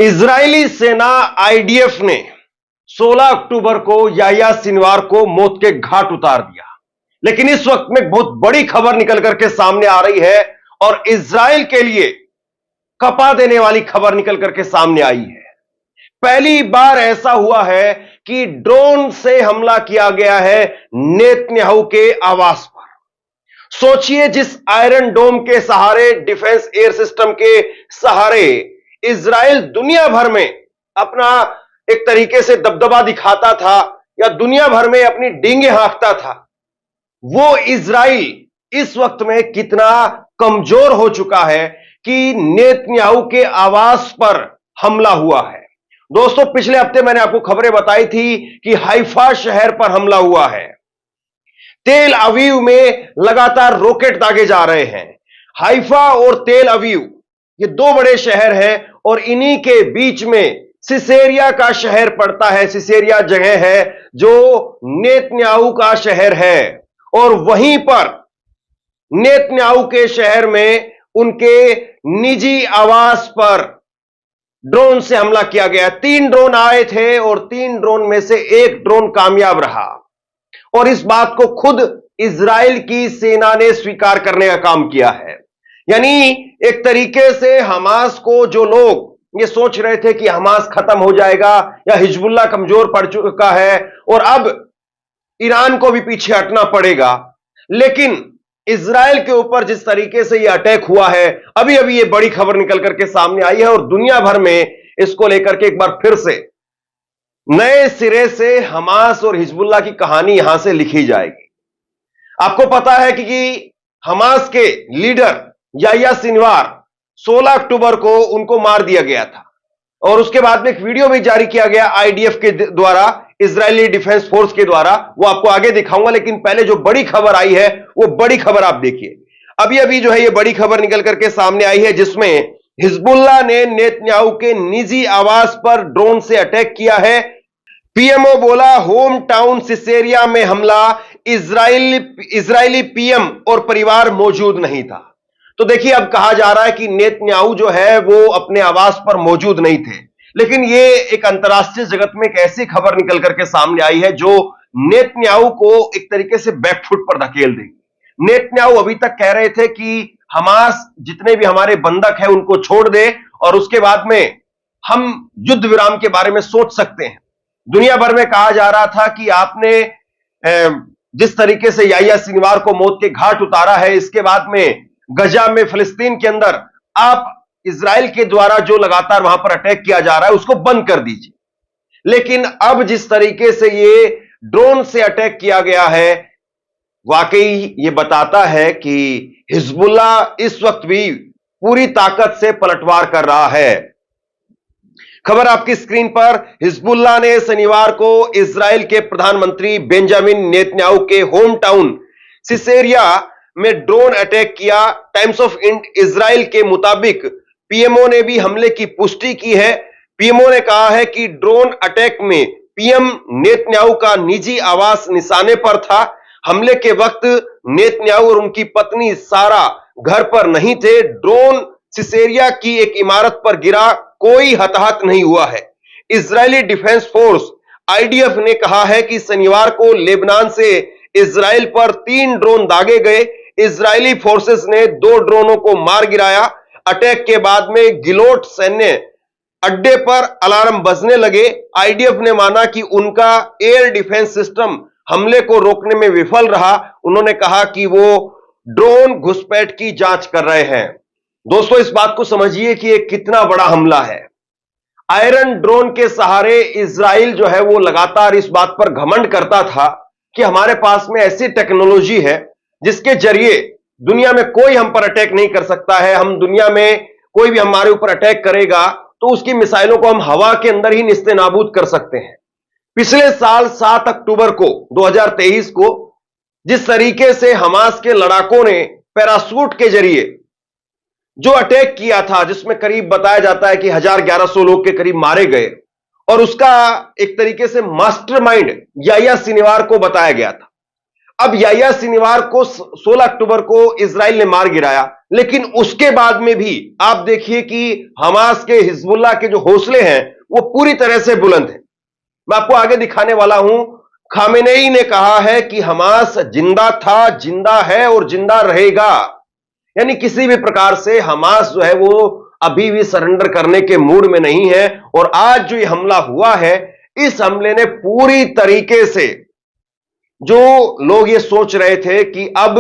Israeli सेना IDF ने 16 अक्टूबर को याह्या सिनवार को मौत के घाट उतार दिया। लेकिन इस वक्त में बहुत बड़ी खबर निकल करके सामने आ रही है और इजराइल के लिए कपा देने वाली खबर निकल करके सामने आई है। पहली बार ऐसा हुआ है कि ड्रोन से हमला किया गया है नेतन्याहू के आवास पर। सोचिए, जिस आयरन डोम के सहारे, डिफेंस एयर सिस्टम के सहारे इजराइल दुनिया भर में अपना एक तरीके से दबदबा दिखाता था या दुनिया भर में अपनी डींगे हाँकता था, वो इजराइल इस वक्त में कितना कमजोर हो चुका है कि नेतन्याहू के आवास पर हमला हुआ है। दोस्तों, पिछले हफ्ते मैंने आपको खबरें बताई थी कि हाइफा शहर पर हमला हुआ है। तेल अवीव में लगातार रॉकेट दागे जा रहे हैं। हाइफा और तेल अवीव ये दो बड़े शहर हैं और इन्हीं के बीच में सिसेरिया का शहर पड़ता है। सिसेरिया जगह है जो नेतन्याहू का शहर है और वहीं पर नेतन्याहू के शहर में उनके निजी आवास पर ड्रोन से हमला किया गया। 3 ड्रोन आए थे और 3 ड्रोन में से एक ड्रोन कामयाब रहा और इस बात को खुद इजराइल की सेना ने स्वीकार करने का काम किया है। यानी एक तरीके से हमास को, जो लोग ये सोच रहे थे कि हमास खत्म हो जाएगा या हिजबुल्लाह कमजोर पड़ चुका है और अब ईरान को भी पीछे हटना पड़ेगा, लेकिन इजराइल के ऊपर जिस तरीके से ये अटैक हुआ है, अभी अभी ये बड़ी खबर निकल करके सामने आई है और दुनिया भर में इसको लेकर के एक बार फिर से नए सिरे से हमास और हिजबुल्लाह की कहानी यहां से लिखी जाएगी। आपको पता है कि हमास के लीडर याह्या सिनवार 16 अक्टूबर को उनको मार दिया गया था और उसके बाद में एक वीडियो भी जारी किया गया आईडीएफ के द्वारा, इजरायली डिफेंस फोर्स के द्वारा। वो आपको आगे दिखाऊंगा, लेकिन पहले जो बड़ी खबर आई है वो बड़ी खबर आप देखिए। अभी अभी जो है ये बड़ी खबर निकल करके सामने आई है जिसमें हिजबुल्लाह ने नेतन्याहू के निजी आवास पर ड्रोन से अटैक किया है। पीएमओ बोला, होम टाउन सिसेरिया में हमला, इजरायली पीएम और परिवार मौजूद नहीं था। तो देखिए, अब कहा जा रहा है कि नेतन्याहू जो है वो अपने आवास पर मौजूद नहीं थे, लेकिन ये एक अंतरराष्ट्रीय जगत में एक ऐसी खबर निकल करके सामने आई है जो नेतन्याहू को एक तरीके से बैकफुट पर धकेल देगी। नेतन्याहू अभी तक कह रहे थे कि हमास जितने भी हमारे बंधक हैं उनको छोड़ दे और उसके बाद में हम युद्ध विराम के बारे में सोच सकते हैं। दुनिया भर में कहा जा रहा था कि आपने जिस तरीके से याह्या सिनवार को मौत के घाट उतारा है, इसके बाद में गजा में, फिलिस्तीन के अंदर आप इजराइल के द्वारा जो लगातार वहां पर अटैक किया जा रहा है उसको बंद कर दीजिए। लेकिन अब जिस तरीके से ये ड्रोन से अटैक किया गया है, वाकई ये बताता है कि हिजबुल्लाह इस वक्त भी पूरी ताकत से पलटवार कर रहा है। खबर आपकी स्क्रीन पर। हिजबुल्लाह ने शनिवार को इजराइल के प्रधानमंत्री बेंजामिन नेतन्याहू के होम टाउन सिसेरिया में ड्रोन अटैक किया। टाइम्स ऑफ इजराइल के मुताबिक पीएमओ ने भी हमले की पुष्टि की है। पीएमओ ने कहा है कि ड्रोन अटैक में पीएम नेतन्याहू का निजी आवास निशाने पर था। हमले के वक्त नेतन्याहू और उनकी पत्नी सारा घर पर नहीं थे। ड्रोन सिसेरिया की एक इमारत पर गिरा, कोई हताहत नहीं हुआ है। इजरायली डिफेंस फोर्स आईडीएफ ने कहा है कि शनिवार को लेबनान से इजराइल पर 3 ड्रोन दागे गए। इजरायली फोर्सेस ने 2 ड्रोनों को मार गिराया। अटैक के बाद में गिलोट सैन्य अड्डे पर अलार्म बजने लगे। आईडीएफ ने माना कि उनका एयर डिफेंस सिस्टम हमले को रोकने में विफल रहा। उन्होंने कहा कि वो ड्रोन घुसपैठ की जांच कर रहे हैं। दोस्तों, इस बात को समझिए कि यह कितना बड़ा हमला है। आयरन ड्रोन के सहारे इजराइल जो है वो लगातार इस बात पर घमंड करता था कि हमारे पास में ऐसी टेक्नोलॉजी है जिसके जरिए दुनिया में कोई हम पर अटैक नहीं कर सकता है। हम दुनिया में कोई भी हमारे ऊपर अटैक करेगा तो उसकी मिसाइलों को हम हवा के अंदर ही निस्तेनाबूद कर सकते हैं। पिछले साल 7 अक्टूबर को 2023 को जिस तरीके से हमास के लड़ाकों ने पैराशूट के जरिए जो अटैक किया था, जिसमें करीब बताया जाता है कि 1100 लोग के करीब मारे गए और उसका एक तरीके से मास्टरमाइंड याह्या सिनवार को बताया गया था। अब याह्या सिनवार को 16 अक्टूबर को इजराइल ने मार गिराया, लेकिन उसके बाद में भी आप देखिए कि हमास के, हिजबुल्लाह के जो हौसले हैं वो पूरी तरह से बुलंद हैं। मैं आपको आगे दिखाने वाला हूं। खामेनेई ने कहा है कि हमास जिंदा था, जिंदा है और जिंदा रहेगा। यानी किसी भी प्रकार से हमास जो है वो अभी भी सरेंडर करने के मूड में नहीं है। और आज जो ये हमला हुआ है, इस हमले ने पूरी तरीके से, जो लोग ये सोच रहे थे कि अब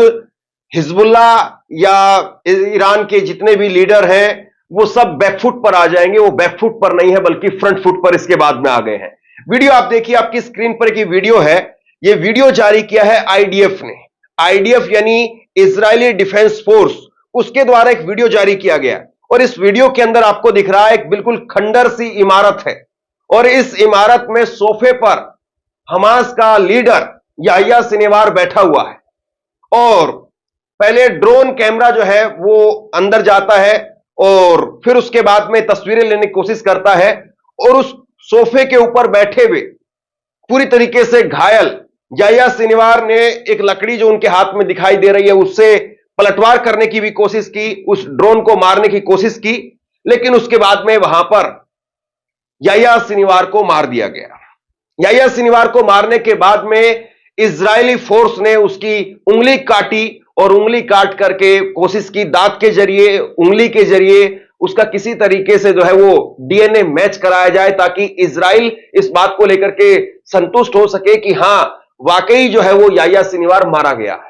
हिजबुल्लाह या ईरान के जितने भी लीडर हैं वो सब बैकफुट पर आ जाएंगे, वो बैकफुट पर नहीं है बल्कि फ्रंट फुट पर इसके बाद में आ गए हैं। वीडियो आप देखिए, आपकी स्क्रीन पर की वीडियो है। ये वीडियो जारी किया है आईडीएफ ने। आईडीएफ यानी इजरायली डिफेंस फोर्स, उसके द्वारा एक वीडियो जारी किया गया और इस वीडियो के अंदर आपको दिख रहा है एक बिल्कुल खंडर सी इमारत है और इस इमारत में सोफे पर हमास का लीडर याह्या सिनवार बैठा हुआ है और पहले ड्रोन कैमरा जो है वो अंदर जाता है और फिर उसके बाद में तस्वीरें लेने की कोशिश करता है और उस सोफे के ऊपर बैठे हुए पूरी तरीके से घायल याह्या सिनवार ने एक लकड़ी जो उनके हाथ में दिखाई दे रही है उससे पलटवार करने की भी कोशिश की, उस ड्रोन को मारने की कोशिश की, लेकिन उसके बाद में वहां पर याह्या सिनवार को मार दिया गया। याह्या सिनवार को मारने के बाद में इजरायली फोर्स ने उसकी उंगली काटी और उंगली काट करके कोशिश की दांत के जरिए, उंगली के जरिए उसका किसी तरीके से जो है वो डीएनए मैच कराया जाए ताकि इजराइल इस बात को लेकर के संतुष्ट हो सके कि हां वाकई जो है वो याह्या सिनवार मारा गया है।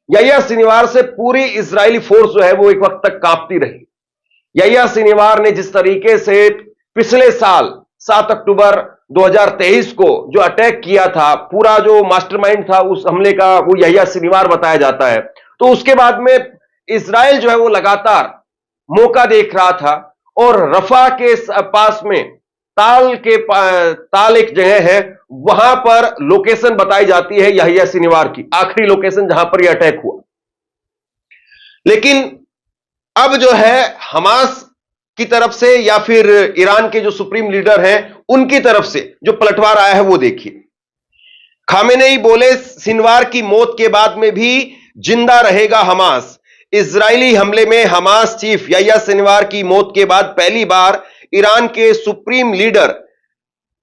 याह्या सिनवार से पूरी इजरायली फोर्स जो है वो एक वक्त तक कांपती रही। याह्या सिनवार ने जिस तरीके से पिछले साल 7 अक्टूबर 2023 को जो अटैक किया था, पूरा जो मास्टरमाइंड था उस हमले का वो याह्या सिनवार बताया जाता है। तो उसके बाद में इजराइल जो है वो लगातार मौका देख रहा था और रफा के पास में ताल एक जगह है, वहां पर लोकेशन बताई जाती है याह्या सिनवार की, आखिरी लोकेशन जहां पर यह अटैक हुआ। लेकिन अब जो है हमास की तरफ से या फिर ईरान के जो सुप्रीम लीडर हैं उनकी तरफ से जो पलटवार आया है वो देखिए। खामेनेई बोले सिनवार की मौत के बाद में भी जिंदा रहेगा हमास। इजरायली हमले में हमास चीफ याह्या सिनवार की मौत के बाद पहली बार ईरान के supreme leader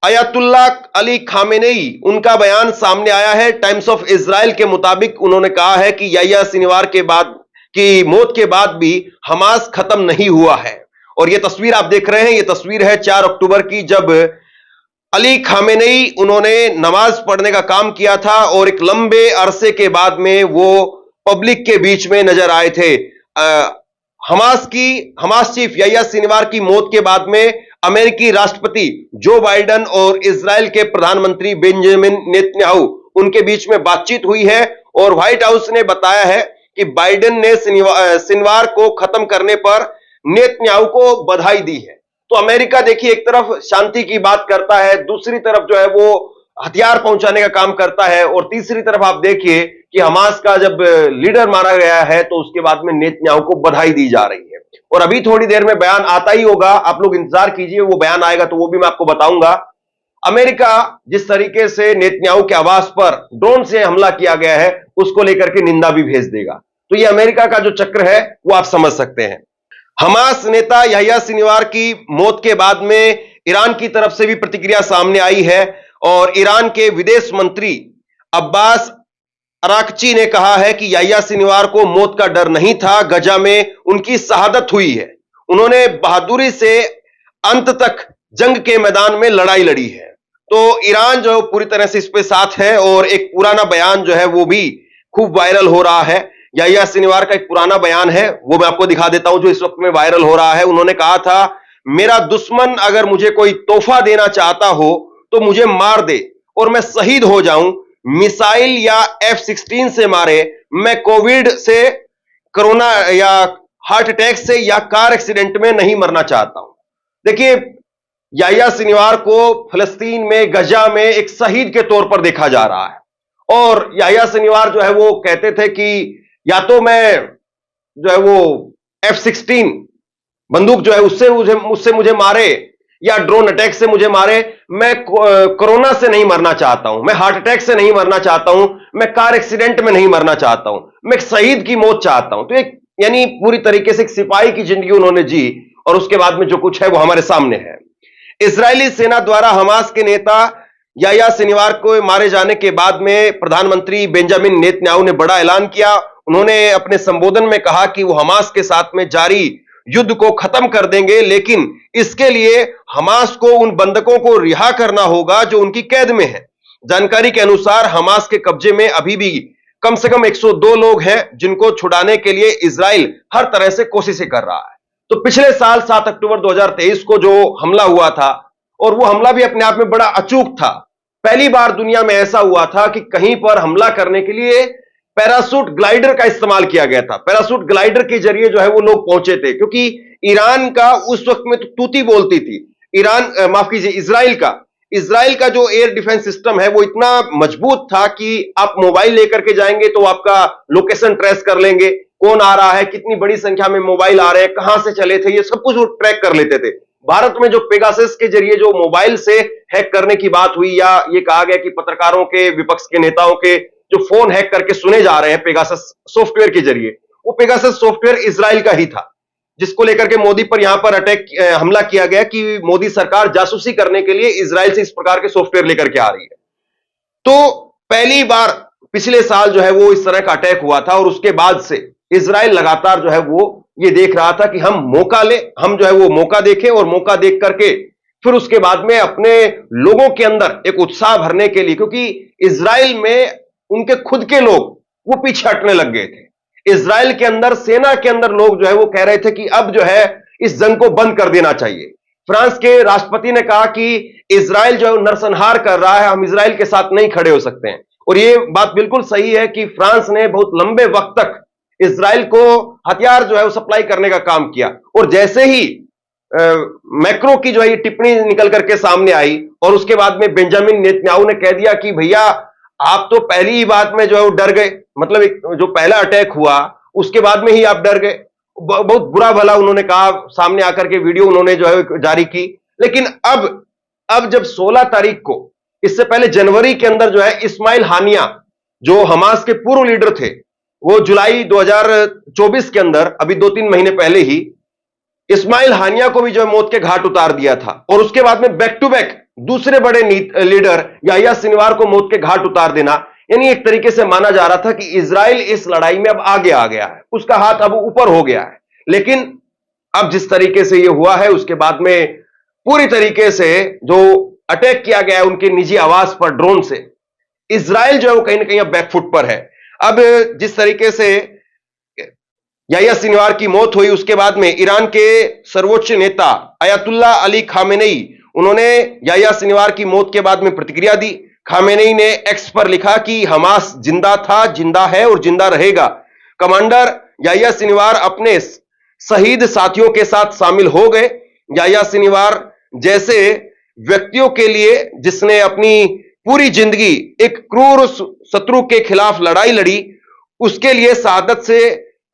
Ayatollah Ali Khamenei उनका बयान सामने आया है। टाइम्स ऑफ इजराइल के मुताबिक उन्होंने कहा है कि याह्या सिनवार के बाद की मौत के बाद भी हमास खत्म नहीं हुआ है। और यह तस्वीर आप देख रहे हैं, यह तस्वीर है 4 अक्टूबर की, जब अली खामेनेई उन्होंने नमाज पढ़ने का काम किया था और एक लंबे अरसे के बाद में वो पब्लिक के बीच में नजर आए थे। हमास चीफ याह्या सिनवार की मौत के बाद में अमेरिकी राष्ट्रपति जो बाइडेन और इजराइल के प्रधानमंत्री बेंजामिन नेतन्याहू उनके बीच में बातचीत हुई है और व्हाइट हाउस ने बताया है कि बाइडेन ने सिनवार को खत्म करने पर नेतन्याहू को बधाई दी है। तो अमेरिका देखिए एक तरफ शांति की बात करता है, दूसरी तरफ जो है वो हथियार पहुंचाने का काम करता है और तीसरी तरफ आप देखिए कि हमास का जब लीडर मारा गया है तो उसके बाद में नेतन्याहू को बधाई दी जा रही है। और अभी थोड़ी देर में बयान आता ही होगा, आप लोग इंतजार कीजिए, वो बयान आएगा तो वो भी मैं आपको बताऊंगा। अमेरिका जिस तरीके से नेतन्याहू के आवास पर ड्रोन से हमला किया गया है उसको लेकर के निंदा भी भेज देगा। तो ये अमेरिका का जो चक्र है वो आप समझ सकते हैं। हमास नेता याह्या सिनवार की मौत के बाद में ईरान की तरफ से भी प्रतिक्रिया सामने आई है और ईरान के विदेश मंत्री अब्बास अराक्ची ने कहा है कि याह्या सिनवार को मौत का डर नहीं था, गजा में उनकी शहादत हुई है। उन्होंने बहादुरी से अंत तक जंग के मैदान में लड़ाई लड़ी है। तो ईरान जो पूरी तरह से इस पे साथ है और एक पुराना बयान जो है वो भी खूब वायरल हो रहा है। याह्या सिनवार का एक पुराना बयान है, वो मैं आपको दिखा देता हूं जो इस वक्त में वायरल हो रहा है। उन्होंने कहा था, मेरा दुश्मन अगर मुझे कोई तोहफा देना चाहता हो तो मुझे मार दे और मैं शहीद हो जाऊं, मिसाइल या F-16 से मारे, मैं कोविड से, कोरोना या हार्ट अटैक से या कार एक्सीडेंट में नहीं मरना चाहता हूं। देखिए याह्या सिनवार को फलस्तीन में, गजा में एक शहीद के तौर पर देखा जा रहा है और याह्या सिनवार जो है वो कहते थे कि या तो मैं जो है वो F-16 बंदूक जो है उससे मुझे मारे या ड्रोन अटैक से मुझे मारे, मैं कोरोना से नहीं मरना चाहता हूं, मैं हार्ट अटैक से नहीं मरना चाहता हूं, मैं कार एक्सीडेंट में नहीं मरना चाहता हूं, मैं एक शहीद की मौत चाहता हूं। तो एक यानी पूरी तरीके से एक सिपाही की जिंदगी उन्होंने जी और उसके बाद में जो कुछ है वो हमारे सामने है। इजरायली सेना द्वारा हमास के नेता याह्या सिनवार को मारे जाने के बाद में प्रधानमंत्री बेंजामिन नेतन्याहू ने बड़ा ऐलान किया। उन्होंने अपने संबोधन में कहा कि वो हमास के साथ में जारी युद्ध को खत्म कर देंगे, लेकिन इसके लिए हमास को उन बंधकों को रिहा करना होगा जो उनकी कैद में है। जानकारी के अनुसार हमास के कब्जे में अभी भी कम से कम 102 लोग हैं, जिनको छुड़ाने के लिए इजराइल हर तरह से कोशिशें कर रहा है। तो पिछले साल 7 अक्टूबर 2023 को जो हमला हुआ था, और वो हमला भी अपने आप में बड़ा अचूक था। पहली बार दुनिया में ऐसा हुआ था कि कहीं पर हमला करने के लिए पैरासूट ग्लाइडर का इस्तेमाल किया गया था। पैरासूट ग्लाइडर के जरिए जो है वो लोग पहुंचे थे, क्योंकि ईरान का उस वक्त में तो तूती बोलती थी। माफ कीजिए, इजराइल का जो एयर डिफेंस सिस्टम है वो इतना मजबूत था कि आप मोबाइल लेकर के जाएंगे तो आपका लोकेशन ट्रेस कर लेंगे, कौन आ रहा है, कितनी बड़ी संख्या में मोबाइल आ रहे हैं, कहां से चले थे, ये सब कुछ वो ट्रैक कर लेते थे। भारत में जो पेगासस के जरिए जो मोबाइल से हैक करने की बात हुई, या ये कहा गया कि पत्रकारों के, विपक्ष के नेताओं के जो फोन हैक करके सुने जा रहे हैं पेगासस सॉफ्टवेयर के जरिए, वो पेगासस सॉफ्टवेयर इजराइल का ही था, जिसको लेकर के मोदी पर यहां पर हमला किया गया कि मोदी सरकार जासूसी करने के लिए इजराइल से इस प्रकार के सॉफ्टवेयर लेकर के आ रही है। तो पहली बार पिछले साल जो है वो इस तरह का अटैक हुआ था, और उसके बाद से इजराइल लगातार जो है वो ये देख रहा था कि हम मौका ले, हम जो है वो मौका देखें, और मौका देख करके फिर उसके बाद में अपने लोगों के अंदर एक उत्साह भरने के लिए, क्योंकि इजराइल में उनके खुद के लोग वो पीछे हटने लग गए थे। इजराइल के अंदर, सेना के अंदर लोग जो है वो कह रहे थे कि अब जो है इस जंग को बंद कर देना चाहिए। फ्रांस के राष्ट्रपति ने कहा कि इजराइल जो है नरसंहार कर रहा है, हम इजराइल के साथ नहीं खड़े हो सकते हैं। और ये बात बिल्कुल सही है कि फ्रांस ने बहुत लंबे वक्त तक इजराइल को हथियार जो है वो सप्लाई करने का काम किया, और जैसे ही मैक्रो की जो है ये टिप्पणी निकल करके सामने आई, और उसके बाद में बेंजामिन नेतन्याहू ने कह दिया कि भैया आप तो पहली ही बात में जो है वो डर गए, मतलब जो पहला अटैक हुआ उसके बाद में ही आप डर गए। बहुत बुरा भला उन्होंने कहा, सामने आकर के वीडियो उन्होंने जो है जारी की। लेकिन अब जब 16 तारीख को, इससे पहले जनवरी के अंदर जो है इस्माइल हानिया जो हमास के पूर्व लीडर थे, वो जुलाई 2024 के अंदर, अभी 2-3 महीने पहले ही इस्माइल हानिया को भी जो है मौत के घाट उतार दिया था। और उसके बाद में बैक टू बैक दूसरे बड़े लीडर याह्या सिनवार को मौत के घाट उतार देना, यानी एक तरीके से माना जा रहा था कि इजराइल इस लड़ाई में अब आगे आ गया है, उसका हाथ अब ऊपर हो गया है। लेकिन अब जिस तरीके से यह हुआ है, उसके बाद में पूरी तरीके से जो अटैक किया गया है उनके निजी आवास पर ड्रोन से, इजराइल जो है वो कहीं ना कहीं अब बैकफुट पर है। अब जिस तरीके से याह्या सिनवार की मौत हुई, उसके बाद में ईरान के सर्वोच्च नेता अयातुल्ला अली खामेनेई, उन्होंने याह्या सिनवार की मौत के बाद में प्रतिक्रिया दी। खामेनेई ने एक्स पर लिखा कि हमास जिंदा था, जिंदा है और जिंदा रहेगा। कमांडर याह्या सिनवार अपने शहीद साथियों के साथ शामिल हो गए। याह्या सिनवार जैसे व्यक्तियों के लिए, जिसने अपनी पूरी जिंदगी एक क्रूर शत्रु के खिलाफ लड़ाई लड़ी, उसके लिए शहादत से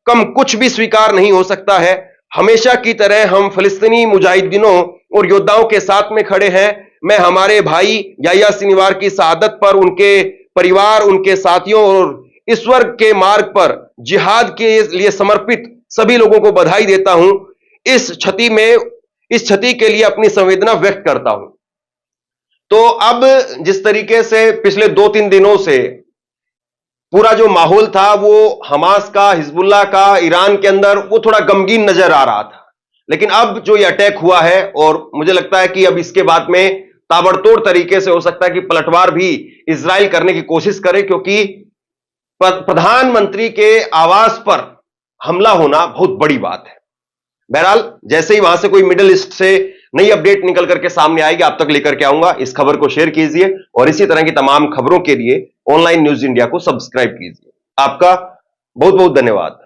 कम कुछ भी स्वीकार नहीं हो सकता है। हमेशा की तरह हम फिलिस्तीनी मुजाहिदीनों और योद्धाओं के साथ में खड़े हैं। मैं हमारे भाई याह्या सिनवार की शहादत पर उनके परिवार, उनके साथियों और ईश्वर के मार्ग पर जिहाद के लिए समर्पित सभी लोगों को बधाई देता हूं। इस क्षति के लिए अपनी संवेदना व्यक्त करता हूं। तो अब जिस तरीके से पिछले 2-3 दिनों से पूरा जो माहौल था वो हमास का, हिजबुल्लाह का ईरान के अंदर, वो थोड़ा गमगीन नजर आ रहा था। लेकिन अब जो ये अटैक हुआ है, और मुझे लगता है कि अब इसके बाद में ताबड़तोड़ तरीके से हो सकता है कि पलटवार भी इजराइल करने की कोशिश करे, क्योंकि प्रधानमंत्री के आवास पर हमला होना बहुत बड़ी बात है। बहरहाल जैसे ही वहां से कोई मिडिल ईस्ट से नई अपडेट निकल करके सामने आएगी, आप तक लेकर के आऊंगा। इस खबर को शेयर कीजिए और इसी तरह की तमाम खबरों के लिए ऑनलाइन न्यूज इंडिया को सब्सक्राइब कीजिए। आपका बहुत बहुत धन्यवाद।